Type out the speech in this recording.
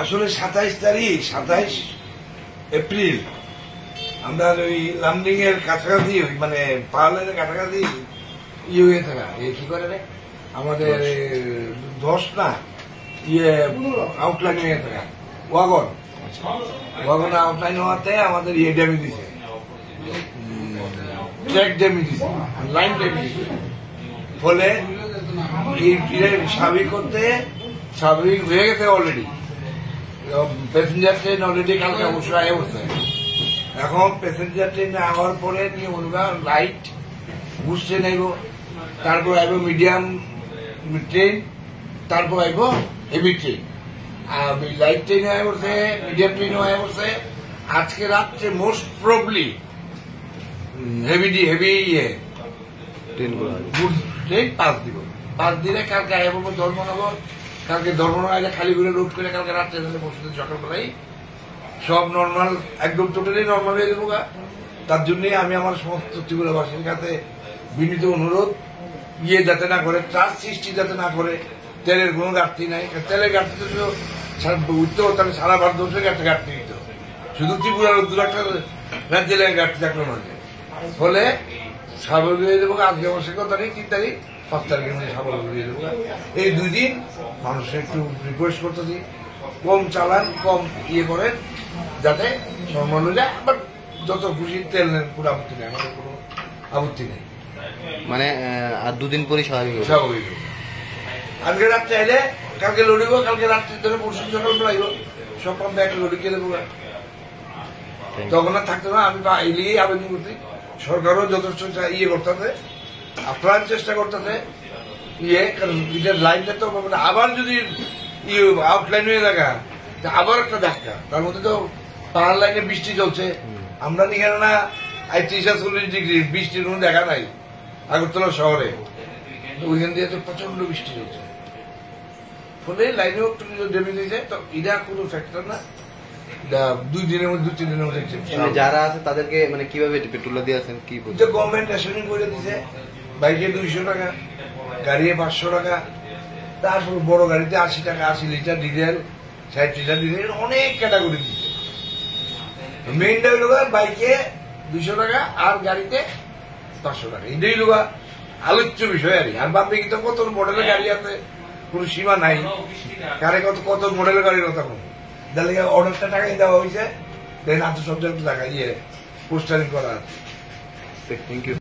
আসলে 27 এপ্রিল আমরা ওই লামডিং এর কাছাকাছি মানে পার্লারের কাছাকাছি হয়ে থাকা কি করে রে আমাদের 10 না আউটলাইন হয়ে থাকা ওয়াগন আউটলাইন হওয়াতে আমাদের ড্যামেজ দিছে, ট্র্যাক ড্যামেজ দিছে, লাইন ড্যামেজ দিছে। ফলে স্বাভাবিক হয়ে গেছে অলরেডি। প্যাসেঞ্জার ট্রেন অলরেডি কালকে অবশ্যই আগে বসছে। এখন প্যাসেঞ্জার ট্রেনে আওয়ার পরে নিয়ে অনুগার লাইট বুস ট্রেন আইব, তারপর আইব মিডিয়াম ট্রেন, তারপর আইব হেভি ট্রেন। আর লাইট ট্রেনে আয় পড়ছে, মিডিয়াম ট্রেনও আয় পড়ছে। আজকে রাত্রে মোস্ট প্রবলি হেভি ট্রেন 5 দিব। 5 দিনে কালকে আয় পড়বো ধর্মনগর। কালকে ধর্মনগর খালি করে রুট করে কালকে রাত্রে পরশুদিন সকালবেলায় সব নর্মাল, একদম টোটালি নর্মাল হয়ে যাবো। তার জন্যই আমি আমার সমস্ত ত্রিপুরাবাসীর কাছে বিনীত অনুরোধ, যাতে না করে, ত্রাস সৃষ্টি যাতে না করে। তেলের কোনো ঘাটতি নাই, তেলের ঘাটতি তো উঠতে তাহলে সারা ভারতবর্ষের একটা ঘাটতি দিত, শুধু ত্রিপুরার 2-1টা রাজ্যের ঘাটতি থাকলো না। ফলে স্বাভাবিক হয়ে যাবো। আজকে মাসের কত তারিখ? 3 তারিখ, 5 তারিখের মধ্যে স্বাভাবিক হয়ে যাবো। এই 2 দিন মানুষের একটু রিকোয়েস্ট করতেছি, কম চালান, কম করেন, যাতে সম্মান যায়। আবার যত খুশি তেল নেন, কোনো আপত্তি নেই, আমাদের কোনো আপত্তি নেই। মানে আর 2 দিন পরে স্বাভাবিক আজকে রাত্রে এলে কালকে লড়িব, কালকে রাত্রে ধরে পরশু সকাল বেলাইব, সব পাম্পে একটা লড়ি খেলে দেবো। তখন আর থাকতো না। আমি এলিয়েই আবেদন করছি, সরকারও যথেষ্ট করতেছে, আপনার চেষ্টা করতেছে কারণ এটার লাইনটা তো আবার যদি আউটলাইন হয়ে থাকা, আবার একটা ধাক্কা। তার মধ্যে তো পাহাড় লাইনে বৃষ্টি চলছে। আমরা এখানে না 38-40 ডিগ্রি, বৃষ্টির কোনো দেখা নাই আগরতলা শহরে। ওইখান দিয়ে তো প্রচন্ড বৃষ্টি চলছে, ফলে লাইনেও একটু ড্যামেজ হয়েছে। তো এটা কোনো ফ্যাক্টর না, 2 দিনের মধ্যে 2-3 দিনের মধ্যে। যারা আছে তাদেরকে মানে কিভাবে পেট্রোল দিয়ে আছেন? কি গভর্নমেন্ট রেশনিং করে দিছে, বাইকে 200 টাকা, গাড়ি 500 টাকা, তারপর বড় গাড়িতে 80 টাকা, 80 লিটার ডিজেল, 60 লিটার ডিজেল, অনেক ক্যাটাগরি দিচ্ছে। মেইনটা হইল বাইকে 200 টাকা আর গাড়িতে 500 টাকা। এটাই হইল আলোচ্য বিষয়। আর বাদ বাকি তো কত মডেলের গাড়ি আছে, কোন সীমা নাই। কারে কত মডেলের গাড়ির কথা কোন অর্ডারটা টাকাই দেওয়া হয়েছে, দেন আত্মসজ্জার টাকা পোস্টারিং করা আছে। Thank you.